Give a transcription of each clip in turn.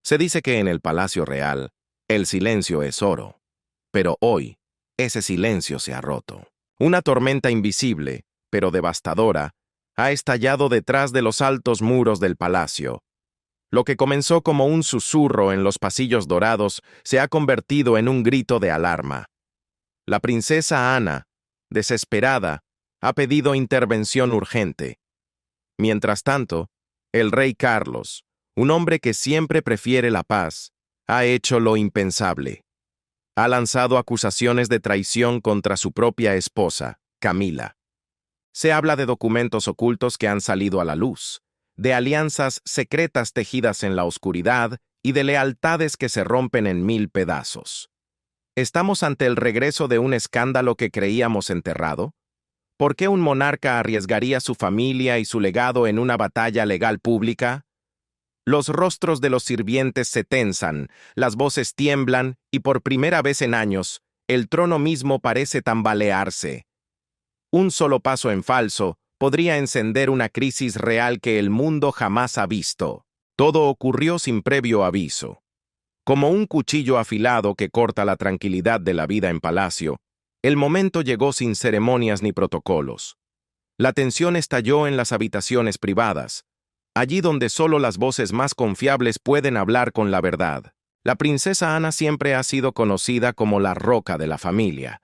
Se dice que en el Palacio Real, el silencio es oro. Pero hoy, ese silencio se ha roto. Una tormenta invisible, pero devastadora, ha estallado detrás de los altos muros del palacio. Lo que comenzó como un susurro en los pasillos dorados se ha convertido en un grito de alarma. La princesa Ana, desesperada, ha pedido intervención urgente. Mientras tanto, el rey Carlos, un hombre que siempre prefiere la paz, ha hecho lo impensable. Ha lanzado acusaciones de traición contra su propia esposa, Camila. Se habla de documentos ocultos que han salido a la luz, de alianzas secretas tejidas en la oscuridad y de lealtades que se rompen en mil pedazos. ¿Estamos ante el regreso de un escándalo que creíamos enterrado? ¿Por qué un monarca arriesgaría su familia y su legado en una batalla legal pública? Los rostros de los sirvientes se tensan, las voces tiemblan y por primera vez en años, el trono mismo parece tambalearse. Un solo paso en falso podría encender una crisis real que el mundo jamás ha visto. Todo ocurrió sin previo aviso. Como un cuchillo afilado que corta la tranquilidad de la vida en palacio, el momento llegó sin ceremonias ni protocolos. La tensión estalló en las habitaciones privadas, allí donde solo las voces más confiables pueden hablar con la verdad. La princesa Ana siempre ha sido conocida como la roca de la familia,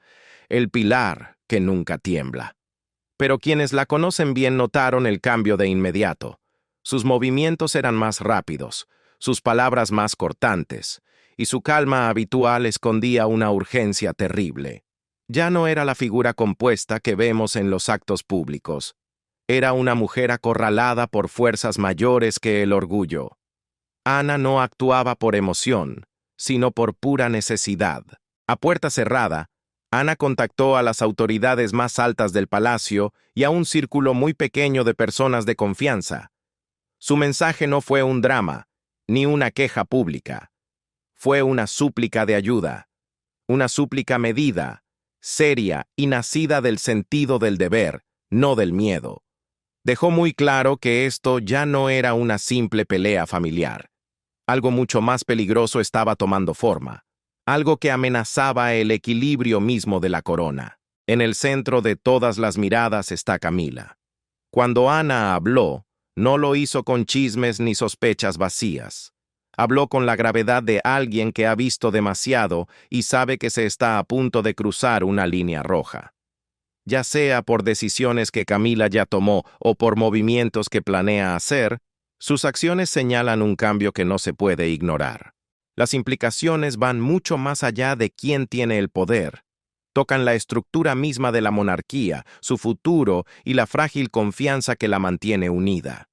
el pilar que nunca tiembla. Pero quienes la conocen bien notaron el cambio de inmediato. Sus movimientos eran más rápidos, sus palabras más cortantes, y su calma habitual escondía una urgencia terrible. Ya no era la figura compuesta que vemos en los actos públicos. Era una mujer acorralada por fuerzas mayores que el orgullo. Ana no actuaba por emoción, sino por pura necesidad. A puerta cerrada, Ana contactó a las autoridades más altas del palacio y a un círculo muy pequeño de personas de confianza. Su mensaje no fue un drama, ni una queja pública. Fue una súplica de ayuda, una súplica medida, seria y nacida del sentido del deber, no del miedo. Dejó muy claro que esto ya no era una simple pelea familiar. Algo mucho más peligroso estaba tomando forma, algo que amenazaba el equilibrio mismo de la corona. En el centro de todas las miradas está Camila. Cuando Ana habló, no lo hizo con chismes ni sospechas vacías. Habló con la gravedad de alguien que ha visto demasiado y sabe que se está a punto de cruzar una línea roja. Ya sea por decisiones que Camila ya tomó o por movimientos que planea hacer, sus acciones señalan un cambio que no se puede ignorar. Las implicaciones van mucho más allá de quién tiene el poder. Tocan la estructura misma de la monarquía, su futuro y la frágil confianza que la mantiene unida.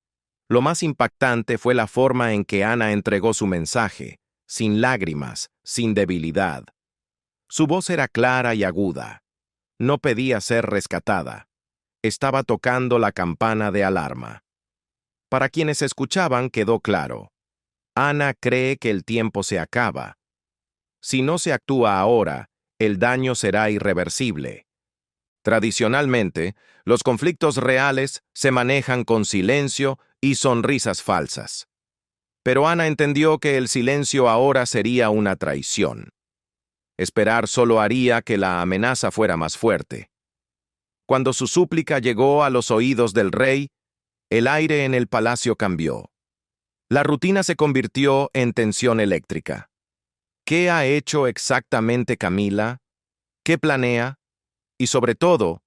Lo más impactante fue la forma en que Ana entregó su mensaje, sin lágrimas, sin debilidad. Su voz era clara y aguda. No pedía ser rescatada. Estaba tocando la campana de alarma. Para quienes escuchaban quedó claro. Ana cree que el tiempo se acaba. Si no se actúa ahora, el daño será irreversible. Tradicionalmente, los conflictos reales se manejan con silencio y sonrisas falsas. Pero Ana entendió que el silencio ahora sería una traición. Esperar solo haría que la amenaza fuera más fuerte. Cuando su súplica llegó a los oídos del rey, el aire en el palacio cambió. La rutina se convirtió en tensión eléctrica. ¿Qué ha hecho exactamente Camila? ¿Qué planea? Y sobre todo,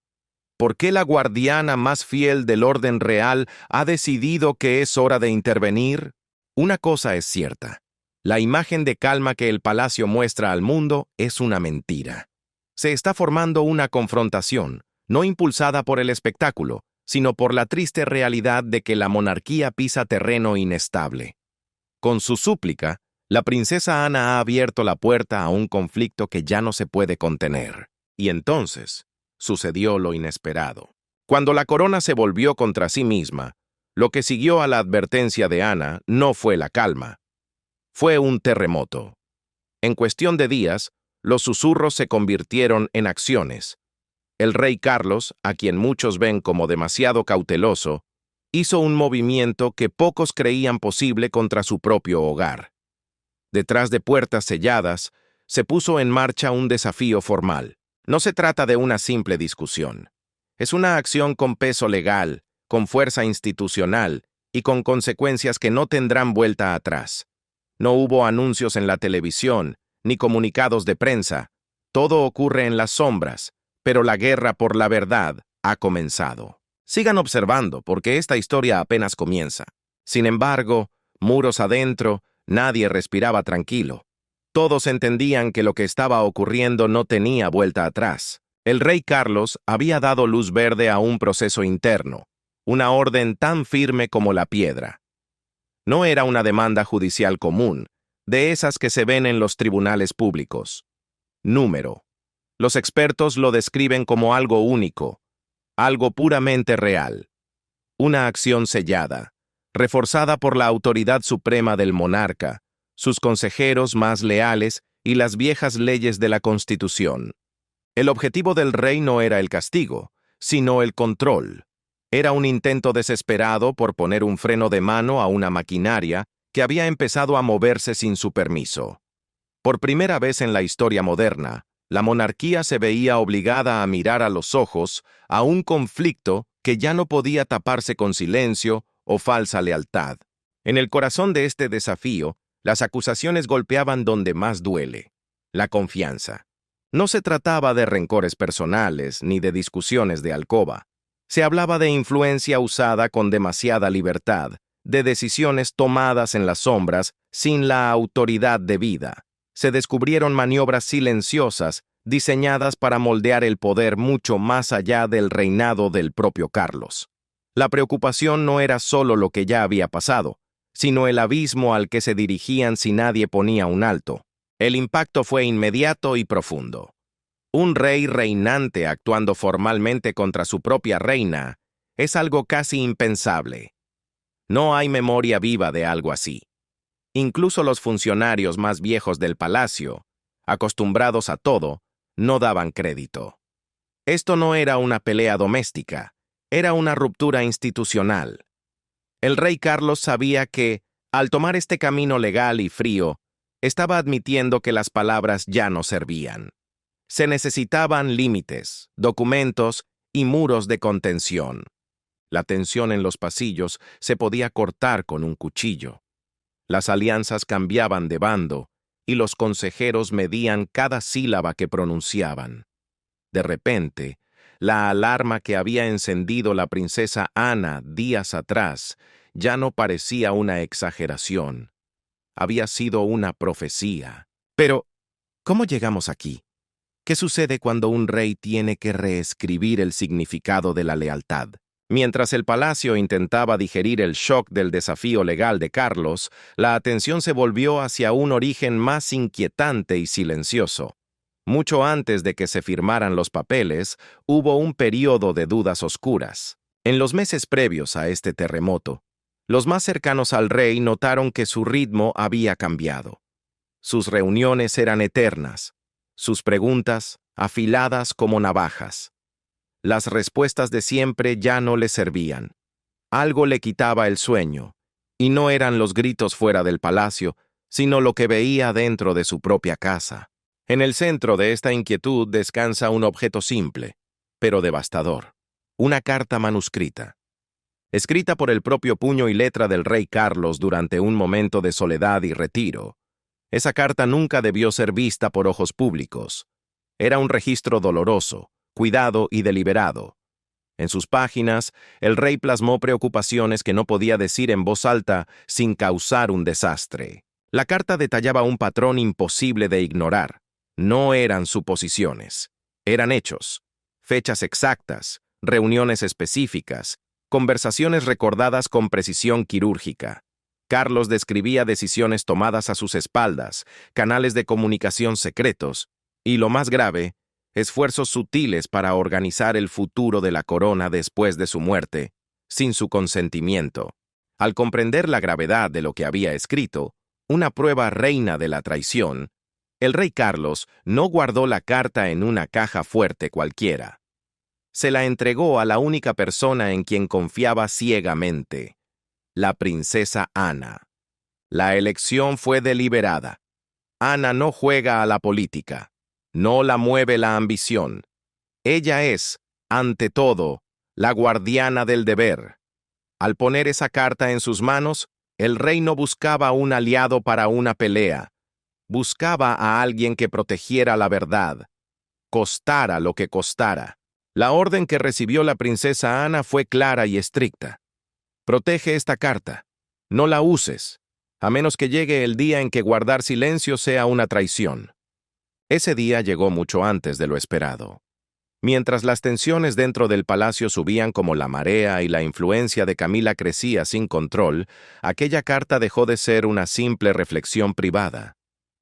¿por qué la guardiana más fiel del orden real ha decidido que es hora de intervenir? Una cosa es cierta. La imagen de calma que el palacio muestra al mundo es una mentira. Se está formando una confrontación, no impulsada por el espectáculo, sino por la triste realidad de que la monarquía pisa terreno inestable. Con su súplica, la princesa Ana ha abierto la puerta a un conflicto que ya no se puede contener. Y entonces, sucedió lo inesperado. Cuando la corona se volvió contra sí misma, lo que siguió a la advertencia de Ana no fue la calma. Fue un terremoto. En cuestión de días, los susurros se convirtieron en acciones. El rey Carlos, a quien muchos ven como demasiado cauteloso, hizo un movimiento que pocos creían posible contra su propio hogar. Detrás de puertas selladas, se puso en marcha un desafío formal. No se trata de una simple discusión. Es una acción con peso legal, con fuerza institucional y con consecuencias que no tendrán vuelta atrás. No hubo anuncios en la televisión, ni comunicados de prensa. Todo ocurre en las sombras, pero la guerra por la verdad ha comenzado. Sigan observando, porque esta historia apenas comienza. Sin embargo, muros adentro, nadie respiraba tranquilo. Todos entendían que lo que estaba ocurriendo no tenía vuelta atrás. El rey Carlos había dado luz verde a un proceso interno, una orden tan firme como la piedra. No era una demanda judicial común, de esas que se ven en los tribunales públicos. Número. Los expertos lo describen como algo único, algo puramente real. Una acción sellada, reforzada por la autoridad suprema del monarca, sus consejeros más leales y las viejas leyes de la Constitución. El objetivo del rey no era el castigo, sino el control. Era un intento desesperado por poner un freno de mano a una maquinaria que había empezado a moverse sin su permiso. Por primera vez en la historia moderna, la monarquía se veía obligada a mirar a los ojos a un conflicto que ya no podía taparse con silencio o falsa lealtad. En el corazón de este desafío, las acusaciones golpeaban donde más duele: la confianza. No se trataba de rencores personales ni de discusiones de alcoba. Se hablaba de influencia usada con demasiada libertad, de decisiones tomadas en las sombras sin la autoridad debida. Se descubrieron maniobras silenciosas diseñadas para moldear el poder mucho más allá del reinado del propio Carlos. La preocupación no era solo lo que ya había pasado, sino el abismo al que se dirigían si nadie ponía un alto. El impacto fue inmediato y profundo. Un rey reinante actuando formalmente contra su propia reina es algo casi impensable. No hay memoria viva de algo así. Incluso los funcionarios más viejos del palacio, acostumbrados a todo, no daban crédito. Esto no era una pelea doméstica, era una ruptura institucional. El rey Carlos sabía que, al tomar este camino legal y frío, estaba admitiendo que las palabras ya no servían. Se necesitaban límites, documentos y muros de contención. La tensión en los pasillos se podía cortar con un cuchillo. Las alianzas cambiaban de bando y los consejeros medían cada sílaba que pronunciaban. De repente, la alarma que había encendido la princesa Ana días atrás ya no parecía una exageración. Había sido una profecía. Pero, ¿cómo llegamos aquí? ¿Qué sucede cuando un rey tiene que reescribir el significado de la lealtad? Mientras el palacio intentaba digerir el shock del desafío legal de Carlos, la atención se volvió hacia un origen más inquietante y silencioso. Mucho antes de que se firmaran los papeles, hubo un período de dudas oscuras. En los meses previos a este terremoto, los más cercanos al rey notaron que su ritmo había cambiado. Sus reuniones eran eternas, sus preguntas afiladas como navajas. Las respuestas de siempre ya no le servían. Algo le quitaba el sueño, y no eran los gritos fuera del palacio, sino lo que veía dentro de su propia casa. En el centro de esta inquietud descansa un objeto simple, pero devastador: una carta manuscrita. Escrita por el propio puño y letra del rey Carlos durante un momento de soledad y retiro. Esa carta nunca debió ser vista por ojos públicos. Era un registro doloroso, cuidado y deliberado. En sus páginas, el rey plasmó preocupaciones que no podía decir en voz alta sin causar un desastre. La carta detallaba un patrón imposible de ignorar. No eran suposiciones, eran hechos, fechas exactas, reuniones específicas, conversaciones recordadas con precisión quirúrgica. Carlos describía decisiones tomadas a sus espaldas, canales de comunicación secretos y, lo más grave, esfuerzos sutiles para organizar el futuro de la corona después de su muerte, sin su consentimiento. Al comprender la gravedad de lo que había escrito, una prueba reina de la traición, el rey Carlos no guardó la carta en una caja fuerte cualquiera. Se la entregó a la única persona en quien confiaba ciegamente: la princesa Ana. La elección fue deliberada. Ana no juega a la política. No la mueve la ambición. Ella es, ante todo, la guardiana del deber. Al poner esa carta en sus manos, el rey no buscaba un aliado para una pelea. Buscaba a alguien que protegiera la verdad, costara lo que costara. La orden que recibió la princesa Ana fue clara y estricta. Protege esta carta. No la uses, a menos que llegue el día en que guardar silencio sea una traición. Ese día llegó mucho antes de lo esperado. Mientras las tensiones dentro del palacio subían como la marea y la influencia de Camila crecía sin control, aquella carta dejó de ser una simple reflexión privada.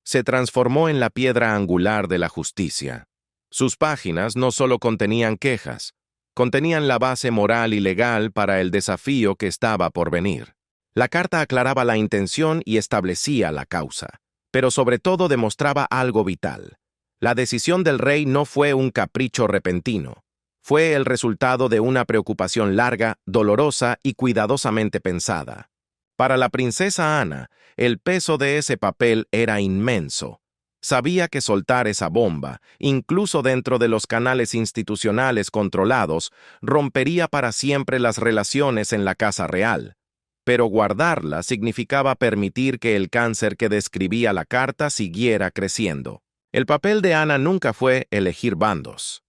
Se transformó en la piedra angular de la justicia. Sus páginas no solo contenían quejas, contenían la base moral y legal para el desafío que estaba por venir. La carta aclaraba la intención y establecía la causa, pero sobre todo demostraba algo vital. La decisión del rey no fue un capricho repentino. Fue el resultado de una preocupación larga, dolorosa y cuidadosamente pensada. Para la princesa Ana, el peso de ese papel era inmenso. Sabía que soltar esa bomba, incluso dentro de los canales institucionales controlados, rompería para siempre las relaciones en la casa real. Pero guardarla significaba permitir que el cáncer que describía la carta siguiera creciendo. El papel de Ana nunca fue elegir bandos.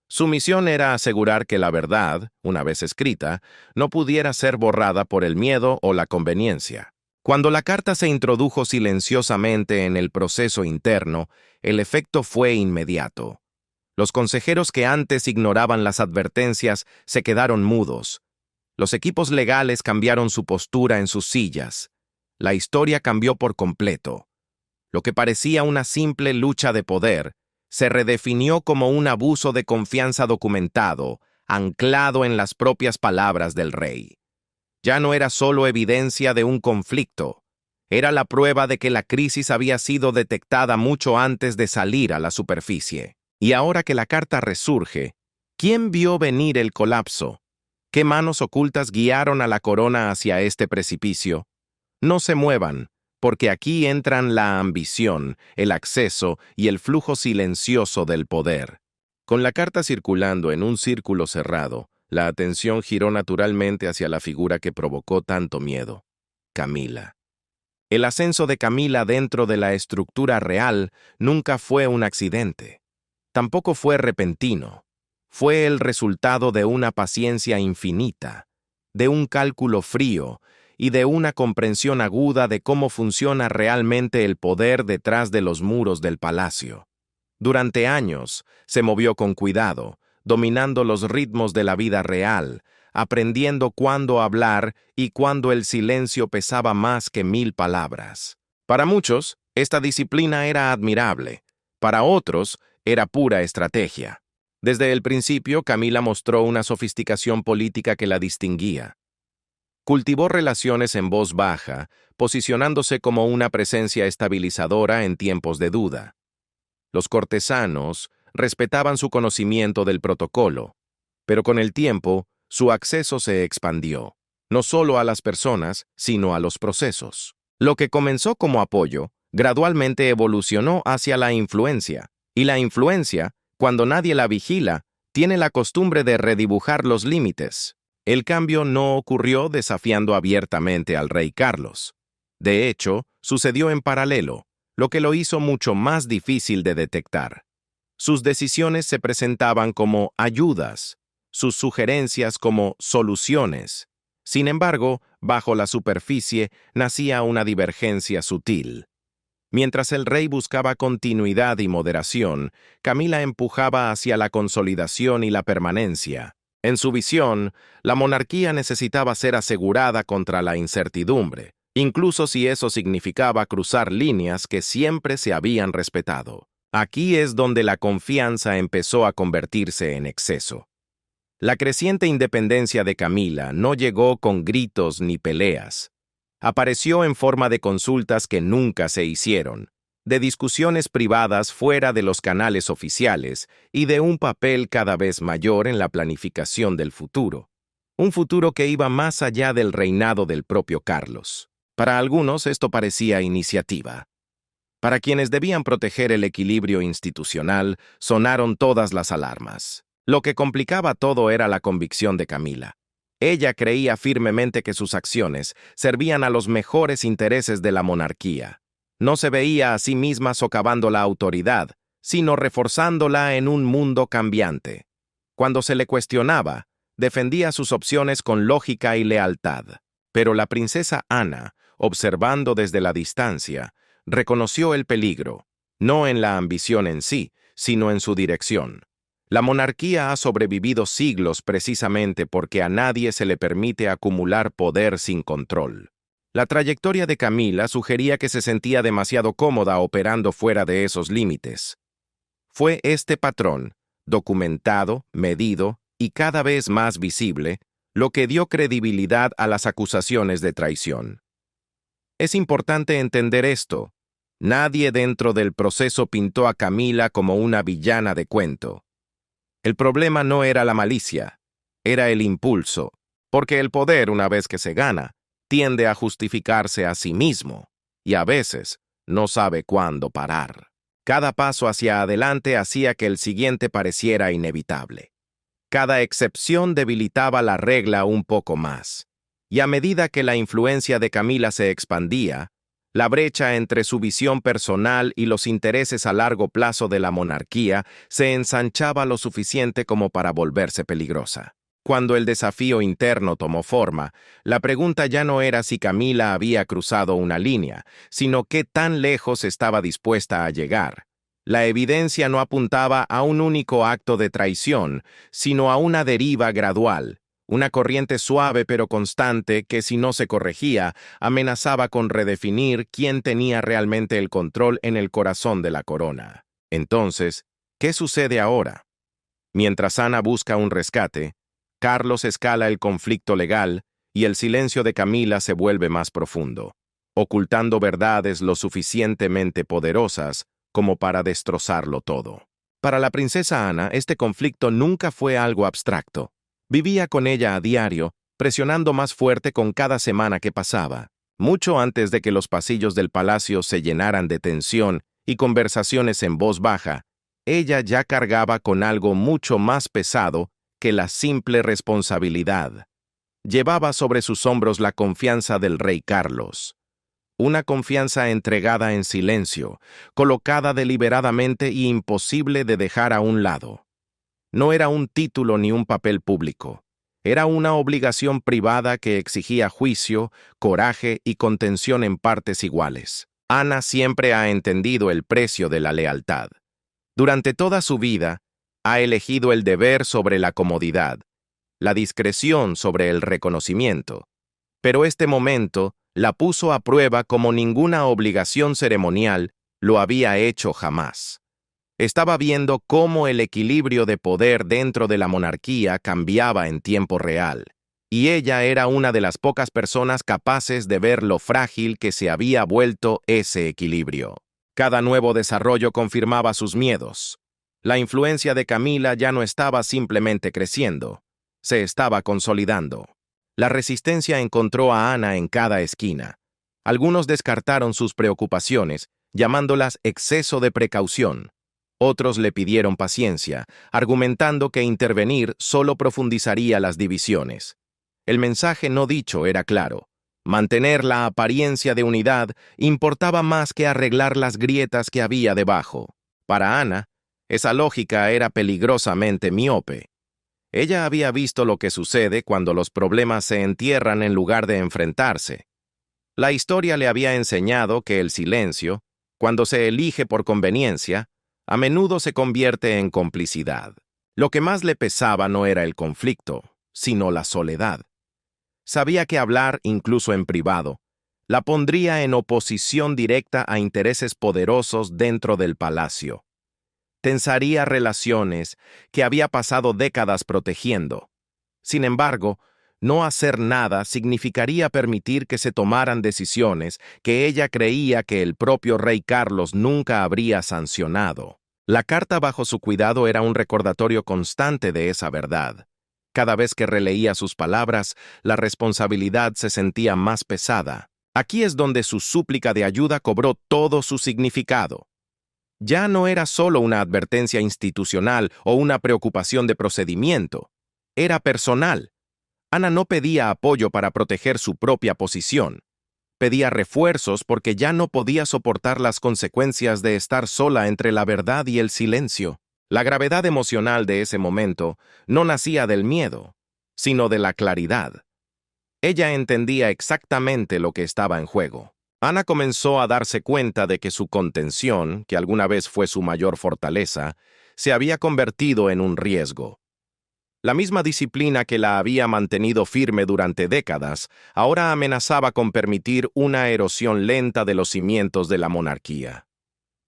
Su misión era asegurar que la verdad, una vez escrita, no pudiera ser borrada por el miedo o la conveniencia. Cuando la carta se introdujo silenciosamente en el proceso interno, el efecto fue inmediato. Los consejeros que antes ignoraban las advertencias se quedaron mudos. Los equipos legales cambiaron su postura en sus sillas. La historia cambió por completo. Lo que parecía una simple lucha de poder se redefinió como un abuso de confianza documentado, anclado en las propias palabras del rey. Ya no era solo evidencia de un conflicto, era la prueba de que la crisis había sido detectada mucho antes de salir a la superficie. Y ahora que la carta resurge, ¿quién vio venir el colapso? ¿Qué manos ocultas guiaron a la corona hacia este precipicio? No se muevan, porque aquí entran la ambición, el acceso y el flujo silencioso del poder. Con la carta circulando en un círculo cerrado, la atención giró naturalmente hacia la figura que provocó tanto miedo: Camila. El ascenso de Camila dentro de la estructura real nunca fue un accidente. Tampoco fue repentino. Fue el resultado de una paciencia infinita, de un cálculo frío y de una comprensión aguda de cómo funciona realmente el poder detrás de los muros del palacio. Durante años, se movió con cuidado, dominando los ritmos de la vida real, aprendiendo cuándo hablar y cuándo el silencio pesaba más que 1000 palabras. Para muchos, esta disciplina era admirable. Para otros, era pura estrategia. Desde el principio, Camila mostró una sofisticación política que la distinguía. Cultivó relaciones en voz baja, posicionándose como una presencia estabilizadora en tiempos de duda. Los cortesanos respetaban su conocimiento del protocolo, pero con el tiempo, su acceso se expandió, no solo a las personas, sino a los procesos. Lo que comenzó como apoyo, gradualmente evolucionó hacia la influencia, y la influencia, cuando nadie la vigila, tiene la costumbre de redibujar los límites. El cambio no ocurrió desafiando abiertamente al rey Carlos. De hecho, sucedió en paralelo, lo que lo hizo mucho más difícil de detectar. Sus decisiones se presentaban como ayudas, sus sugerencias como soluciones. Sin embargo, bajo la superficie nacía una divergencia sutil. Mientras el rey buscaba continuidad y moderación, Camila empujaba hacia la consolidación y la permanencia. En su visión, la monarquía necesitaba ser asegurada contra la incertidumbre, incluso si eso significaba cruzar líneas que siempre se habían respetado. Aquí es donde la confianza empezó a convertirse en exceso. La creciente independencia de Camila no llegó con gritos ni peleas. Apareció en forma de consultas que nunca se hicieron, de discusiones privadas fuera de los canales oficiales y de un papel cada vez mayor en la planificación del futuro. Un futuro que iba más allá del reinado del propio Carlos. Para algunos esto parecía iniciativa. Para quienes debían proteger el equilibrio institucional, sonaron todas las alarmas. Lo que complicaba todo era la convicción de Camila. Ella creía firmemente que sus acciones servían a los mejores intereses de la monarquía. No se veía a sí misma socavando la autoridad, sino reforzándola en un mundo cambiante. Cuando se le cuestionaba, defendía sus opciones con lógica y lealtad. Pero la princesa Ana, observando desde la distancia, reconoció el peligro, no en la ambición en sí, sino en su dirección. La monarquía ha sobrevivido siglos precisamente porque a nadie se le permite acumular poder sin control. La trayectoria de Camila sugería que se sentía demasiado cómoda operando fuera de esos límites. Fue este patrón, documentado, medido y cada vez más visible, lo que dio credibilidad a las acusaciones de traición. Es importante entender esto. Nadie dentro del proceso pintó a Camila como una villana de cuento. El problema no era la malicia, era el impulso, porque el poder, una vez que se gana, tiende a justificarse a sí mismo, y a veces no sabe cuándo parar. Cada paso hacia adelante hacía que el siguiente pareciera inevitable. Cada excepción debilitaba la regla un poco más, y a medida que la influencia de Camila se expandía, la brecha entre su visión personal y los intereses a largo plazo de la monarquía se ensanchaba lo suficiente como para volverse peligrosa. Cuando el desafío interno tomó forma, la pregunta ya no era si Camila había cruzado una línea, sino qué tan lejos estaba dispuesta a llegar. La evidencia no apuntaba a un único acto de traición, sino a una deriva gradual. Una corriente suave pero constante que, si no se corregía, amenazaba con redefinir quién tenía realmente el control en el corazón de la corona. Entonces, ¿qué sucede ahora? Mientras Ana busca un rescate, Carlos escala el conflicto legal y el silencio de Camila se vuelve más profundo, ocultando verdades lo suficientemente poderosas como para destrozarlo todo. Para la princesa Ana, este conflicto nunca fue algo abstracto. Vivía con ella a diario, presionando más fuerte con cada semana que pasaba. Mucho antes de que los pasillos del palacio se llenaran de tensión y conversaciones en voz baja, ella ya cargaba con algo mucho más pesado que la simple responsabilidad. Llevaba sobre sus hombros la confianza del rey Carlos. Una confianza entregada en silencio, colocada deliberadamente y imposible de dejar a un lado. No era un título ni un papel público. Era una obligación privada que exigía juicio, coraje y contención en partes iguales. Ana siempre ha entendido el precio de la lealtad. Durante toda su vida, ha elegido el deber sobre la comodidad, la discreción sobre el reconocimiento. Pero este momento la puso a prueba como ninguna obligación ceremonial lo había hecho jamás. Estaba viendo cómo el equilibrio de poder dentro de la monarquía cambiaba en tiempo real, y ella era una de las pocas personas capaces de ver lo frágil que se había vuelto ese equilibrio. Cada nuevo desarrollo confirmaba sus miedos. La influencia de Camila ya no estaba simplemente creciendo, se estaba consolidando. La resistencia encontró a Ana en cada esquina. Algunos descartaron sus preocupaciones, llamándolas exceso de precaución. Otros le pidieron paciencia, argumentando que intervenir solo profundizaría las divisiones. El mensaje no dicho era claro. Mantener la apariencia de unidad importaba más que arreglar las grietas que había debajo. Para Ana, esa lógica era peligrosamente miope. Ella había visto lo que sucede cuando los problemas se entierran en lugar de enfrentarse. La historia le había enseñado que el silencio, cuando se elige por conveniencia, a menudo se convierte en complicidad. Lo que más le pesaba no era el conflicto, sino la soledad. Sabía que hablar, incluso en privado, la pondría en oposición directa a intereses poderosos dentro del palacio. Tensaría relaciones que había pasado décadas protegiendo. Sin embargo, no hacer nada significaría permitir que se tomaran decisiones que ella creía que el propio rey Carlos nunca habría sancionado. La carta bajo su cuidado era un recordatorio constante de esa verdad. Cada vez que releía sus palabras, la responsabilidad se sentía más pesada. Aquí es donde su súplica de ayuda cobró todo su significado. Ya no era solo una advertencia institucional o una preocupación de procedimiento. Era personal. Ana no pedía apoyo para proteger su propia posición. Pedía refuerzos porque ya no podía soportar las consecuencias de estar sola entre la verdad y el silencio. La gravedad emocional de ese momento no nacía del miedo, sino de la claridad. Ella entendía exactamente lo que estaba en juego. Ana comenzó a darse cuenta de que su contención, que alguna vez fue su mayor fortaleza, se había convertido en un riesgo. La misma disciplina que la había mantenido firme durante décadas, ahora amenazaba con permitir una erosión lenta de los cimientos de la monarquía.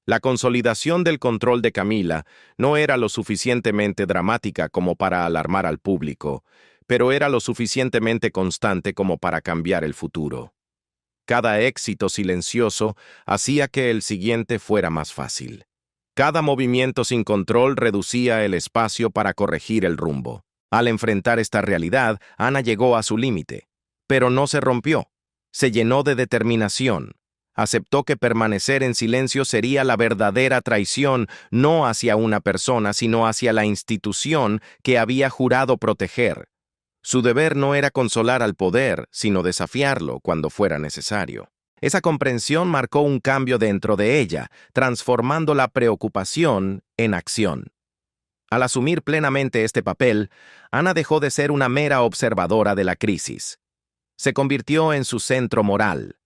La consolidación del control de Camila no era lo suficientemente dramática como para alarmar al público, pero era lo suficientemente constante como para cambiar el futuro. Cada éxito silencioso hacía que el siguiente fuera más fácil. Cada movimiento sin control reducía el espacio para corregir el rumbo. Al enfrentar esta realidad, Ana llegó a su límite, pero no se rompió. Se llenó de determinación. Aceptó que permanecer en silencio sería la verdadera traición, no hacia una persona, sino hacia la institución que había jurado proteger. Su deber no era consolar al poder, sino desafiarlo cuando fuera necesario. Esa comprensión marcó un cambio dentro de ella, transformando la preocupación en acción. Al asumir plenamente este papel, Ana dejó de ser una mera observadora de la crisis. Se convirtió en su centro moral,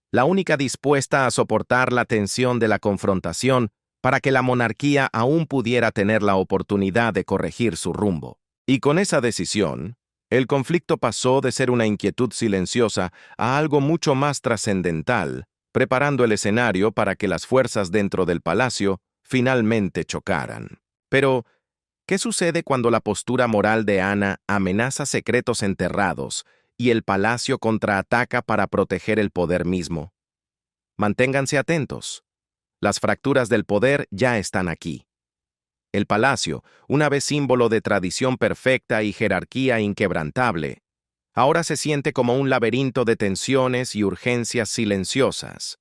la única dispuesta a soportar la tensión de la confrontación para que la monarquía aún pudiera tener la oportunidad de corregir su rumbo. Y con esa decisión, el conflicto pasó de ser una inquietud silenciosa a algo mucho más trascendental, preparando el escenario para que las fuerzas dentro del palacio finalmente chocaran. Pero, ¿qué sucede cuando la postura moral de Ana amenaza secretos enterrados y el palacio contraataca para proteger el poder mismo? Manténganse atentos. Las fracturas del poder ya están aquí. El palacio, una vez símbolo de tradición perfecta y jerarquía inquebrantable, ahora se siente como un laberinto de tensiones y urgencias silenciosas.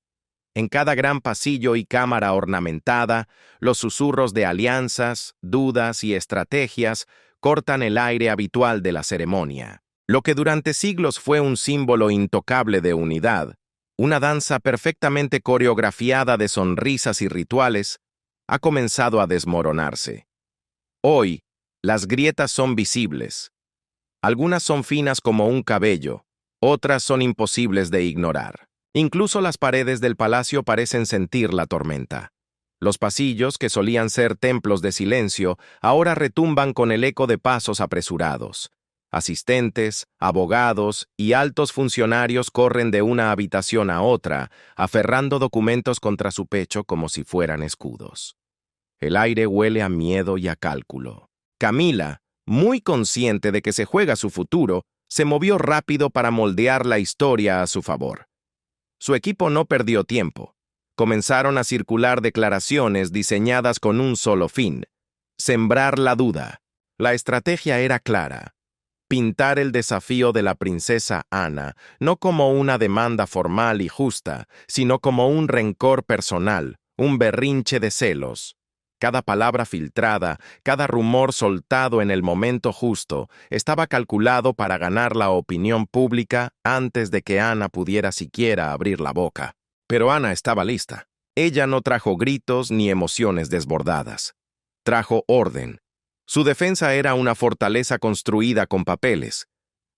En cada gran pasillo y cámara ornamentada, los susurros de alianzas, dudas y estrategias cortan el aire habitual de la ceremonia. Lo que durante siglos fue un símbolo intocable de unidad, una danza perfectamente coreografiada de sonrisas y rituales, ha comenzado a desmoronarse. Hoy, las grietas son visibles. Algunas son finas como un cabello, otras son imposibles de ignorar. Incluso las paredes del palacio parecen sentir la tormenta. Los pasillos, que solían ser templos de silencio, ahora retumban con el eco de pasos apresurados. Asistentes, abogados y altos funcionarios corren de una habitación a otra, aferrando documentos contra su pecho como si fueran escudos. El aire huele a miedo y a cálculo. Camila, muy consciente de que se juega su futuro, se movió rápido para moldear la historia a su favor. Su equipo no perdió tiempo. Comenzaron a circular declaraciones diseñadas con un solo fin: sembrar la duda. La estrategia era clara: pintar el desafío de la princesa Ana no como una demanda formal y justa, sino como un rencor personal, un berrinche de celos. Cada palabra filtrada, cada rumor soltado en el momento justo, estaba calculado para ganar la opinión pública antes de que Ana pudiera siquiera abrir la boca. Pero Ana estaba lista. Ella no trajo gritos ni emociones desbordadas. Trajo orden. Su defensa era una fortaleza construida con papeles,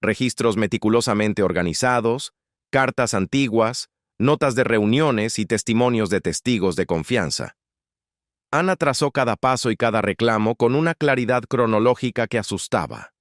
registros meticulosamente organizados, cartas antiguas, notas de reuniones y testimonios de testigos de confianza. Ana trazó cada paso y cada reclamo con una claridad cronológica que asustaba.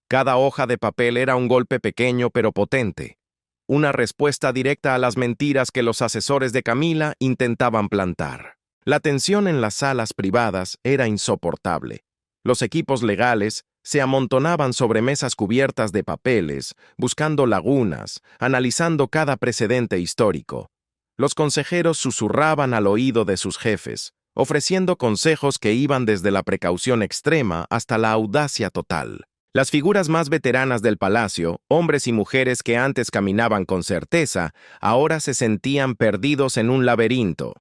Cada hoja de papel era un golpe pequeño pero potente, una respuesta directa a las mentiras que los asesores de Camila intentaban plantar. La tensión en las salas privadas era insoportable. Los equipos legales se amontonaban sobre mesas cubiertas de papeles, buscando lagunas, analizando cada precedente histórico. Los consejeros susurraban al oído de sus jefes, ofreciendo consejos que iban desde la precaución extrema hasta la audacia total. Las figuras más veteranas del palacio, hombres y mujeres que antes caminaban con certeza, ahora se sentían perdidos en un laberinto.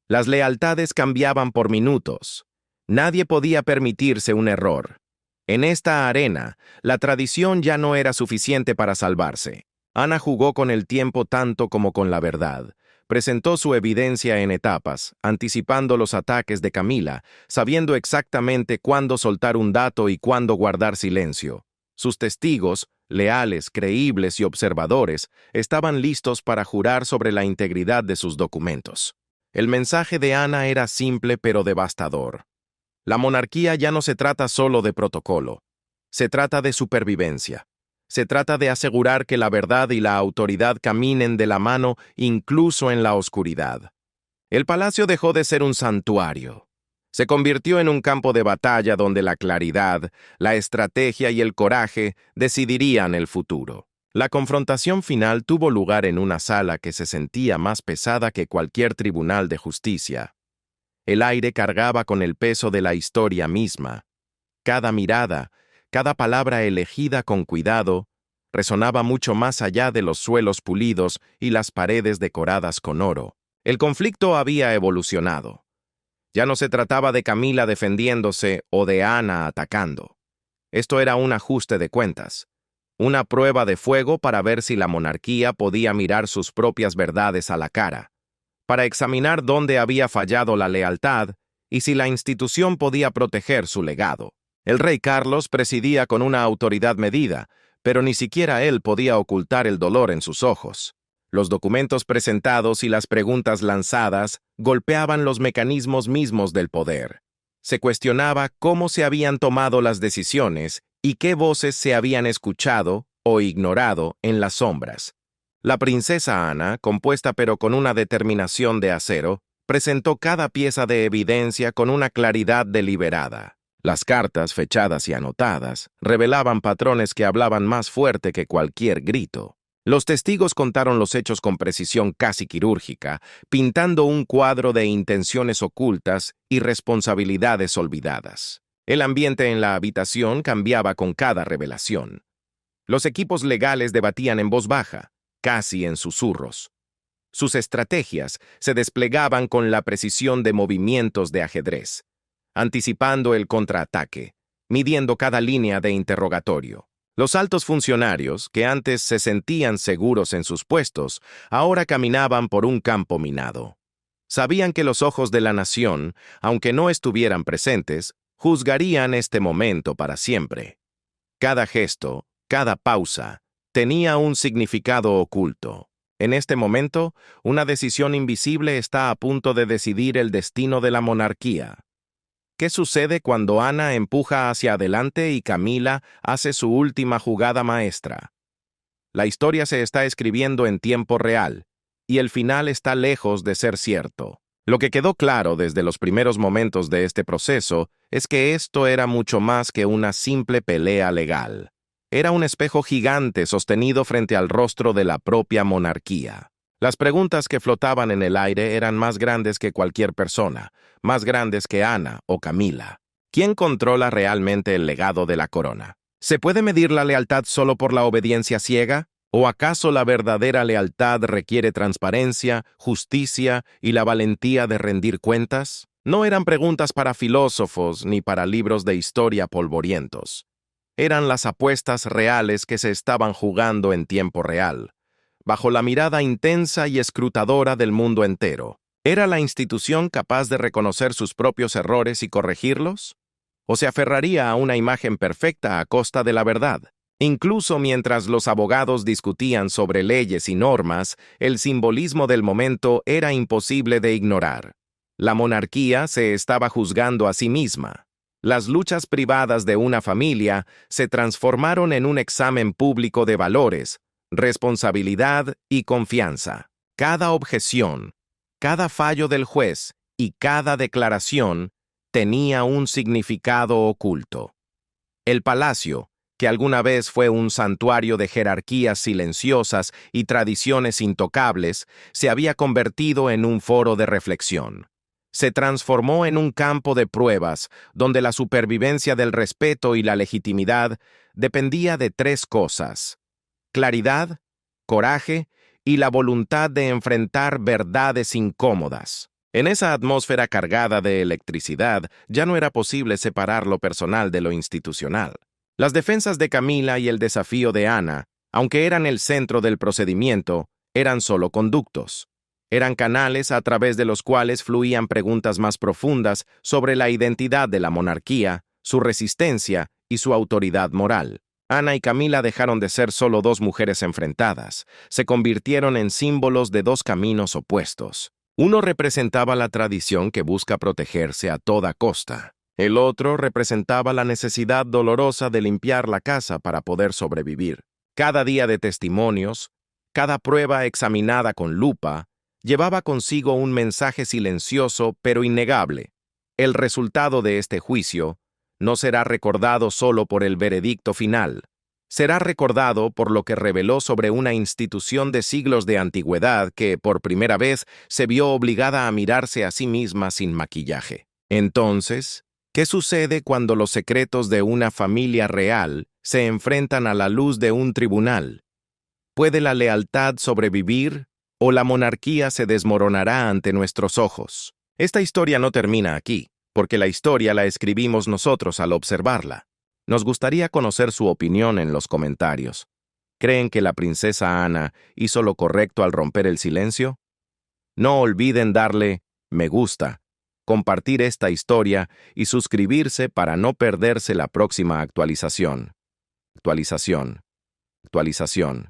Las lealtades cambiaban por minutos. Nadie podía permitirse un error. En esta arena, la tradición ya no era suficiente para salvarse. Ana jugó con el tiempo tanto como con la verdad. Presentó su evidencia en etapas, anticipando los ataques de Camila, sabiendo exactamente cuándo soltar un dato y cuándo guardar silencio. Sus testigos, leales, creíbles y observadores, estaban listos para jurar sobre la integridad de sus documentos. El mensaje de Ana era simple pero devastador. La monarquía ya no se trata solo de protocolo. Se trata de supervivencia. Se trata de asegurar que la verdad y la autoridad caminen de la mano incluso en la oscuridad. El palacio dejó de ser un santuario. Se convirtió en un campo de batalla donde la claridad, la estrategia y el coraje decidirían el futuro. La confrontación final tuvo lugar en una sala que se sentía más pesada que cualquier tribunal de justicia. El aire cargaba con el peso de la historia misma. Cada mirada, cada palabra elegida con cuidado, resonaba mucho más allá de los suelos pulidos y las paredes decoradas con oro. El conflicto había evolucionado. Ya no se trataba de Camila defendiéndose o de Ana atacando. Esto era un ajuste de cuentas, una prueba de fuego para ver si la monarquía podía mirar sus propias verdades a la cara, para examinar dónde había fallado la lealtad y si la institución podía proteger su legado. El rey Carlos presidía con una autoridad medida, pero ni siquiera él podía ocultar el dolor en sus ojos. Los documentos presentados y las preguntas lanzadas golpeaban los mecanismos mismos del poder. Se cuestionaba cómo se habían tomado las decisiones y qué voces se habían escuchado o ignorado en las sombras. La princesa Ana, compuesta pero con una determinación de acero, presentó cada pieza de evidencia con una claridad deliberada. Las cartas, fechadas y anotadas, revelaban patrones que hablaban más fuerte que cualquier grito. Los testigos contaron los hechos con precisión casi quirúrgica, pintando un cuadro de intenciones ocultas y responsabilidades olvidadas. El ambiente en la habitación cambiaba con cada revelación. Los equipos legales debatían en voz baja, casi en susurros. Sus estrategias se desplegaban con la precisión de movimientos de ajedrez, anticipando el contraataque, midiendo cada línea de interrogatorio. Los altos funcionarios, que antes se sentían seguros en sus puestos, ahora caminaban por un campo minado. Sabían que los ojos de la nación, aunque no estuvieran presentes, juzgarían este momento para siempre. Cada gesto, cada pausa, tenía un significado oculto. En este momento, una decisión invisible está a punto de decidir el destino de la monarquía. ¿Qué sucede cuando Ana empuja hacia adelante y Camila hace su última jugada maestra? La historia se está escribiendo en tiempo real, y el final está lejos de ser cierto. Lo que quedó claro desde los primeros momentos de este proceso es que esto era mucho más que una simple pelea legal. Era un espejo gigante sostenido frente al rostro de la propia monarquía. Las preguntas que flotaban en el aire eran más grandes que cualquier persona, más grandes que Ana o Camila. ¿Quién controla realmente el legado de la corona? ¿Se puede medir la lealtad solo por la obediencia ciega? ¿O acaso la verdadera lealtad requiere transparencia, justicia y la valentía de rendir cuentas? No eran preguntas para filósofos ni para libros de historia polvorientos. Eran las apuestas reales que se estaban jugando en tiempo real, bajo la mirada intensa y escrutadora del mundo entero. ¿Era la institución capaz de reconocer sus propios errores y corregirlos? ¿O se aferraría a una imagen perfecta a costa de la verdad? Incluso mientras los abogados discutían sobre leyes y normas, el simbolismo del momento era imposible de ignorar. La monarquía se estaba juzgando a sí misma. Las luchas privadas de una familia se transformaron en un examen público de valores, responsabilidad y confianza. Cada objeción, cada fallo del juez y cada declaración tenía un significado oculto. El palacio, que alguna vez fue un santuario de jerarquías silenciosas y tradiciones intocables, se había convertido en un foro de reflexión. Se transformó en un campo de pruebas, donde la supervivencia del respeto y la legitimidad dependía de tres cosas: claridad, coraje y la voluntad de enfrentar verdades incómodas. En esa atmósfera cargada de electricidad, ya no era posible separar lo personal de lo institucional. Las defensas de Camila y el desafío de Ana, aunque eran el centro del procedimiento, eran solo conductos. Eran canales a través de los cuales fluían preguntas más profundas sobre la identidad de la monarquía, su resistencia y su autoridad moral. Ana y Camila dejaron de ser solo dos mujeres enfrentadas, se convirtieron en símbolos de dos caminos opuestos. Uno representaba la tradición que busca protegerse a toda costa. El otro representaba la necesidad dolorosa de limpiar la casa para poder sobrevivir. Cada día de testimonios, cada prueba examinada con lupa, llevaba consigo un mensaje silencioso pero innegable. El resultado de este juicio no será recordado solo por el veredicto final. Será recordado por lo que reveló sobre una institución de siglos de antigüedad que, por primera vez, se vio obligada a mirarse a sí misma sin maquillaje. Entonces, ¿qué sucede cuando los secretos de una familia real se enfrentan a la luz de un tribunal? ¿Puede la lealtad sobrevivir o la monarquía se desmoronará ante nuestros ojos? Esta historia no termina aquí, porque la historia la escribimos nosotros al observarla. Nos gustaría conocer su opinión en los comentarios. ¿Creen que la princesa Ana hizo lo correcto al romper el silencio? No olviden darle me gusta, compartir esta historia y suscribirse para no perderse la próxima actualización. Actualización. Actualización.